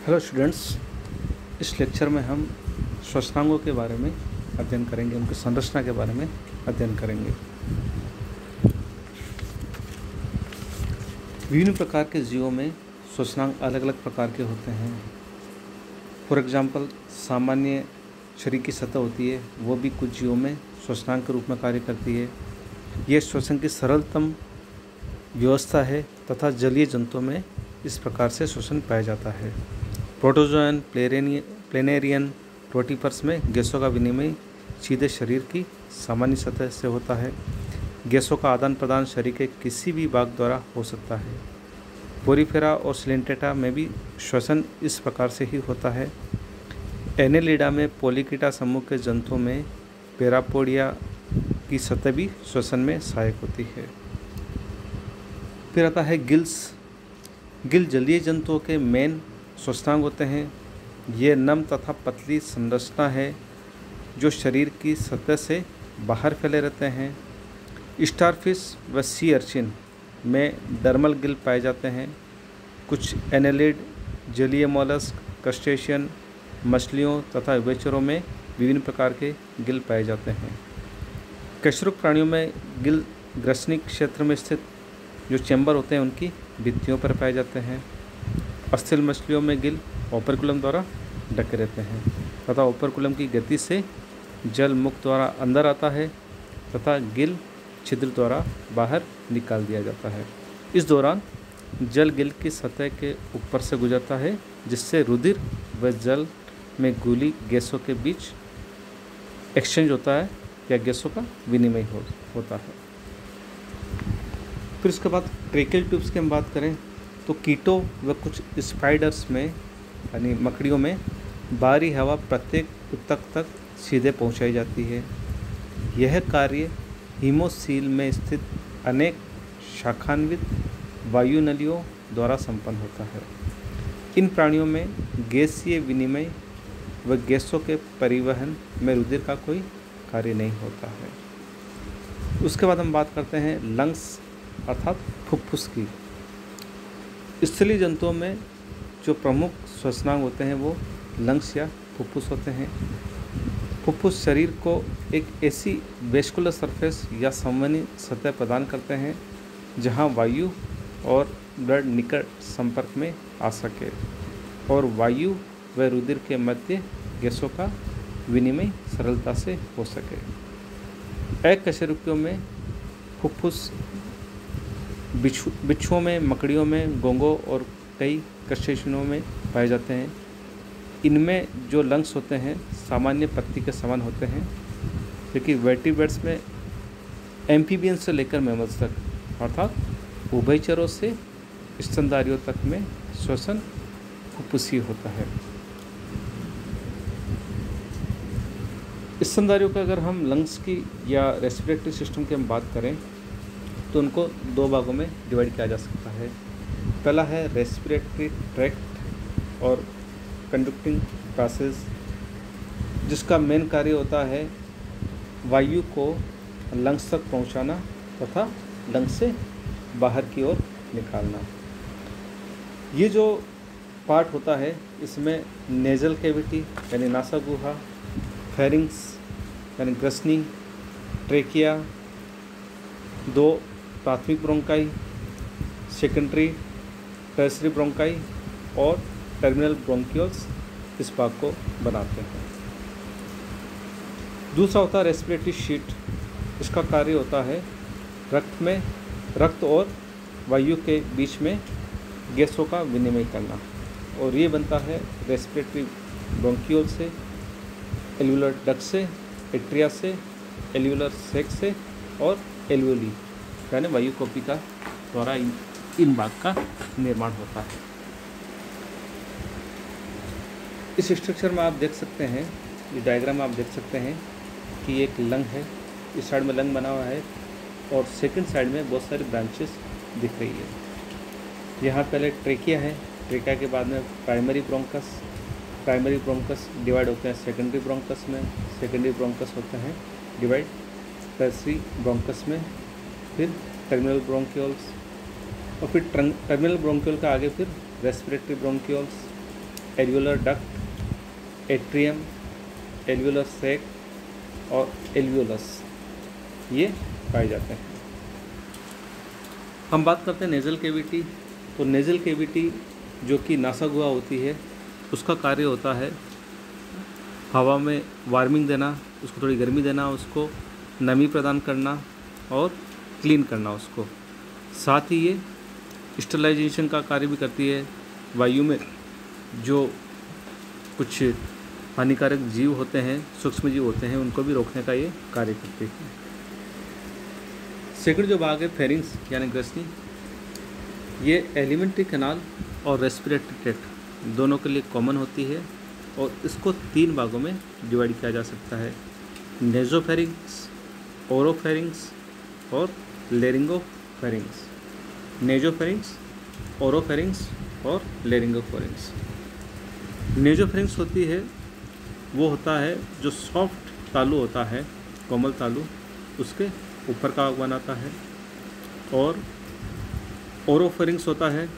Hello students, इस lecture में हम श्वसनांगों के बारे में अध्ययन करेंगे, उनकी संरचना के बारे में अध्ययन करेंगे। विभिन्न प्रकार के जीवों में श्वसनांग अलग अलग प्रकार के होते हैं। फॉर एग्जांपल, सामान्य शरीर की सतह होती है, वो भी कुछ जीवों में श्वसनांग के रूप में कार्य करती है। यह श्वसन की सरलतम व्यवस्था है तथा जलीय जंतुओं में इस प्रकार से श्वसन पाया जाता है। प्रोटोजोअन, प्लेनेरियन रोटिफर्स में गैसों का विनिमय सीधे शरीर की सामान्य सतह से होता है। गैसों का आदान प्रदान शरीर के किसी भी भाग द्वारा हो सकता है। पोरीफेरा और सिलेंटेटा में भी श्वसन इस प्रकार से ही होता है। एनेलिडा में पोलिकीटा समूह के जंतुओं में पैरापोडिया की सतह भी श्वसन में सहायक होती है। फिर आता है गिल्स। गिल जलीय जंतुओं के मेन श्वसनांग होते हैं। ये नम तथा पतली संरचना है जो शरीर की सतह से बाहर फैले रहते हैं। स्टारफिश व सी अर्चिन में डर्मल गिल पाए जाते हैं। कुछ एनेलिड, जलीय मोलस्क, क्रस्टेशियन, मछलियों तथा उभयचरों में विभिन्न प्रकार के गिल पाए जाते हैं। कशेरुक प्राणियों में गिल ग्रसनिक क्षेत्र में स्थित जो चैम्बर होते हैं उनकी भित्तियों पर पाए जाते हैं। अस्थिल मछलियों में गिल ओपरकुलम द्वारा ढके रहते हैं तथा ओपरकुलम की गति से जल मुख द्वारा अंदर आता है तथा गिल छिद्र द्वारा बाहर निकाल दिया जाता है। इस दौरान जल गिल की सतह के ऊपर से गुजरता है, जिससे रुधिर व जल में घुली गैसों के बीच एक्सचेंज होता है या गैसों का विनिमय होता है। फिर उसके बाद ट्रेकियल ट्यूब्स की हम बात करें तो कीटों व कुछ स्पाइडर्स में यानी मकड़ियों में बाहरी हवा प्रत्येक ऊतक तक सीधे पहुंचाई जाती है। यह कार्य हीमोसील में स्थित अनेक शाखान्वित वायुनलियों द्वारा संपन्न होता है। इन प्राणियों में गैसीय विनिमय व गैसों के परिवहन में रुधिर का कोई कार्य नहीं होता है। उसके बाद हम बात करते हैं लंग्स अर्थात फुफ्फुस की। स्थलीय जंतुओं में जो प्रमुख श्वसनांग होते हैं वो लंग्स या फुफ्फुस होते हैं। फुफ्फुस शरीर को एक ऐसी वेस्कुलर सरफेस या संवहनी सतह प्रदान करते हैं जहां वायु और ब्लड निकट संपर्क में आ सके और वायु व रुधिर के मध्य गैसों का विनिमय सरलता से हो सके। अकशेरुकियों में फुफ्फुस बिच्छुओं में, मकड़ियों में, घोंघों और कई क्रस्टेशियनों में पाए जाते हैं। इनमें जो लंग्स होते हैं सामान्य पत्ती के समान होते हैं, क्योंकि वर्टिब्रेट्स में एम्फीबियंस से लेकर मैमल्स तक अर्थात उभयचरों से स्तनधारियों तक में श्वसन फुफ्फुसी होता है। स्तनधारियों का अगर हम लंग्स की या रेस्पिरेटरी सिस्टम की हम बात करें तो उनको दो भागों में डिवाइड किया जा सकता है। पहला है रेस्पिरेटरी ट्रैक्ट और कंडक्टिंग प्रोसेस, जिसका मेन कार्य होता है वायु को लंग्स तक पहुंचाना तथा लंग्स से बाहर की ओर निकालना। ये जो पार्ट होता है इसमें नेजल कैविटी यानी नासा गुहा, फेरिंग्स यानी ग्रसनी, ट्रेकिया, दो प्राथमिक ब्रोंकाई, सेकेंडरी टर्सरी ब्रोंकाई और टर्मिनल ब्रोंकियोल्स इस भाग को बनाते हैं। दूसरा होता है रेस्पिरेटरी शीट। इसका कार्य होता है रक्त और वायु के बीच में गैसों का विनिमय करना, और ये बनता है रेस्पिरेटरी ब्रोंकियोल से, एल्वुलर डक्ट से, एट्रिया से, एल्वुलर सैक से और एल्वुली यानी वायु कोपिका द्वारा इन भाग का निर्माण होता है। इस स्ट्रक्चर में आप देख सकते हैं, ये डायग्राम में आप देख सकते हैं कि एक लंग है, इस साइड में लंग बना हुआ है और सेकंड साइड में बहुत सारी ब्रांचेस दिख रही है। यहाँ पहले ट्रेकिया है, ट्रेकिया के बाद में प्राइमरी ब्रोंकस डिवाइड होते हैं सेकेंडरी ब्रोंकस में, सेकेंडरी ब्रोंकस होते हैं डिवाइड टर्सरी ब्रोंकस में, फिर टर्मिनल ब्रोंकियोल्स और फिर टर्मिनल ब्रोंकियोल का आगे फिर respiratory bronchioles, alveolar duct, atrium, alveolar sac और एल्वियोलस, ये पाए जाते हैं। हम बात करते हैं नेज़ल कैविटी। तो नेज़ल कैविटी जो कि नासा गुहा होती है, उसका कार्य होता है हवा में वार्मिंग देना, उसको थोड़ी गर्मी देना, उसको नमी प्रदान करना और क्लीन करना उसको। साथ ही ये स्टरलाइजेशन का कार्य भी करती है। वायु में जो कुछ हानिकारक जीव होते हैं, सूक्ष्म जीव होते हैं, उनको भी रोकने का ये कार्य करती है। सेकंड जो भाग है फेरिंग्स यानी ग्रसनी, ये एलिमेंट्री कैनाल और रेस्पिरेटरी ट्रैक्ट दोनों के लिए कॉमन होती है और इसको 3 भागों में डिवाइड किया जा सकता है, नेजोफेरिंग्स, ओरोफेरिंग्स और लेरिंगोफेरिंग्स। नेजोफेरिंग्स, ओरोफेरिंग्स और लेरिंगोफेरिंग्स। नेजोफेरिंग्स होती है, वो होता है जो सॉफ्ट तालु होता है, कोमल तालु, उसके ऊपर का भाग बनाता है। और ओरोफेरिंग्स होता है,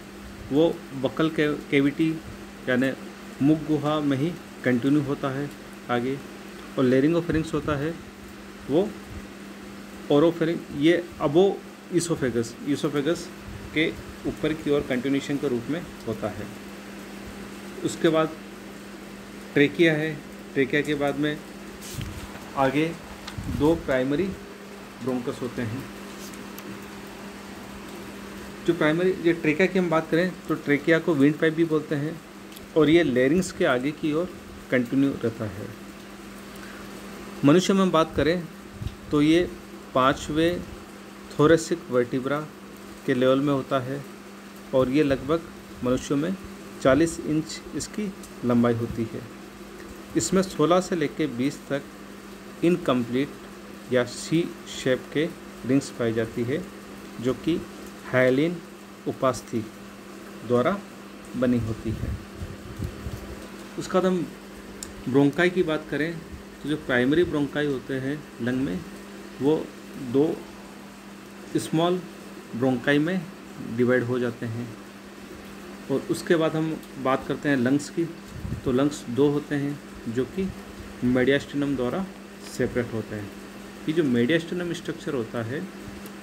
वो बकल कैविटी यानी मुख गुहा में ही कंटिन्यू होता है आगे। और लेरिंगोफेरिंग्स होता है, वो ओरोफेरिंग, ये अबो ईसोफेगस के ऊपर की ओर कंटिन्यूशन के रूप में होता है। उसके बाद ट्रेकिया है। ट्रेकिया के बाद में आगे 2 प्राइमरी ब्रोंकस होते हैं। जो प्राइमरी ये ट्रेकिया की हम बात करें तो ट्रेकिया को विंड पाइप भी बोलते हैं और ये लेरिंग्स के आगे की ओर कंटिन्यू रहता है। मनुष्य में हम बात करें तो ये 5वें थोरेसिक वर्टिब्रा के लेवल में होता है और ये लगभग मनुष्यों में 40 इंच इसकी लंबाई होती है। इसमें 16 से लेकर 20 तक इनकम्प्लीट या सी शेप के रिंग्स पाई जाती है, जो कि हाइलिन उपास्थि द्वारा बनी होती है। उसके बाद हम ब्रोंकाई की बात करें तो जो प्राइमरी ब्रोंकाई होते हैं लंग में, वो 2 स्मॉल ब्रोंकाई में डिवाइड हो जाते हैं। और उसके बाद हम बात करते हैं लंग्स की, तो लंग्स 2 होते हैं जो कि मेडियास्टिनम द्वारा सेपरेट होते हैं। ये जो मेडियास्टिनम स्ट्रक्चर होता है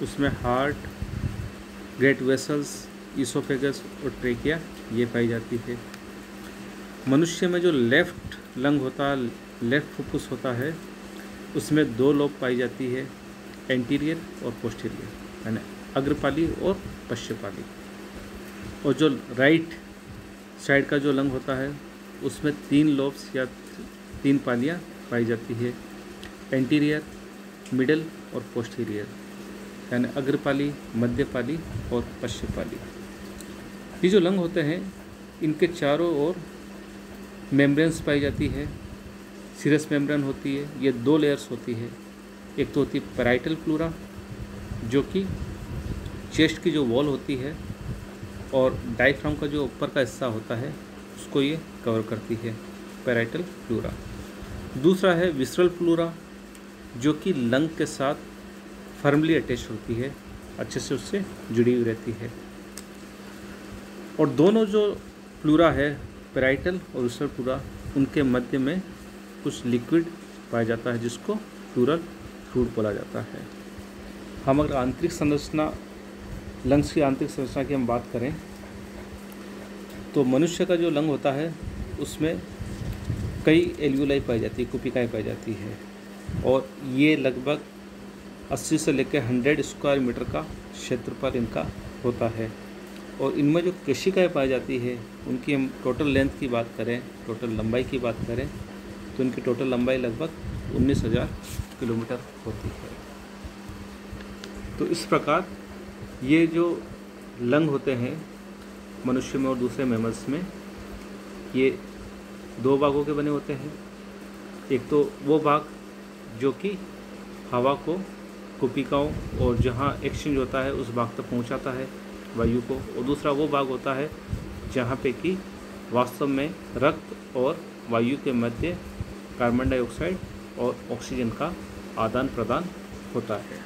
उसमें हार्ट, ग्रेट वेसल्स, ईसोफेगस और ट्रेकिया ये पाई जाती है। मनुष्य में जो लेफ्ट लंग होता है, लेफ्ट फुफ्फुस होता है, उसमें 2 लोब पाई जाती है, एंटीरियर और पोस्टीरियर, यानी अग्रपाली और पश्चपाली। और जो राइट साइड का जो लंग होता है उसमें 3 लोब्स या 3 पालियाँ पाई जाती है, एंटीरियर, मिडल और पोस्टीरियर, यानी अग्रपाली, मध्यपाली और पश्चपाली। ये जो लंग होते हैं इनके चारों ओर मेम्ब्रेन्स पाई जाती है, सीरस मेम्ब्रेन होती है। ये 2 लेयर्स होती है, एक तो होती है पैराइटल प्लूरा जो कि चेस्ट की जो वॉल होती है और डायफ्राम का जो ऊपर का हिस्सा होता है उसको ये कवर करती है, पैराइटल प्लूरा। दूसरा है विसरल प्लूरा जो कि लंग के साथ फर्मली अटैच होती है, अच्छे से उससे जुड़ी हुई रहती है। और दोनों जो प्लूरा है, पैराइटल और विसरल प्लूरा, उनके मध्य में कुछ लिक्विड पाया जाता है जिसको प्लूरल फ्लूइड बोला जाता है। हम अगर आंतरिक संरचना, लंग्स की आंतरिक संरचना की हम बात करें तो मनुष्य का जो लंग होता है उसमें कई एल्वियोलाई पाई जाती है, कुपिकाएँ पाई जाती है और ये लगभग 80 से लेकर 100 स्क्वायर मीटर का क्षेत्रफल इनका होता है। और इनमें जो केशिकाएँ पाई जाती है उनकी हम टोटल लेंथ की बात करें, टोटल लंबाई की बात करें तो इनकी टोटल लंबाई लगभग 19,000 किलोमीटर होती है। तो इस प्रकार ये जो लंग होते हैं मनुष्य में और दूसरे मैमल्स में, ये 2 भागों के बने होते हैं। एक तो वो भाग जो कि हवा को कुपिकाओं और जहाँ एक्सचेंज होता है उस भाग तक पहुँचाता है वायु को, और दूसरा वो भाग होता है जहाँ पे कि वास्तव में रक्त और वायु के मध्य कार्बन डाइऑक्साइड और ऑक्सीजन का आदान प्रदान होता है।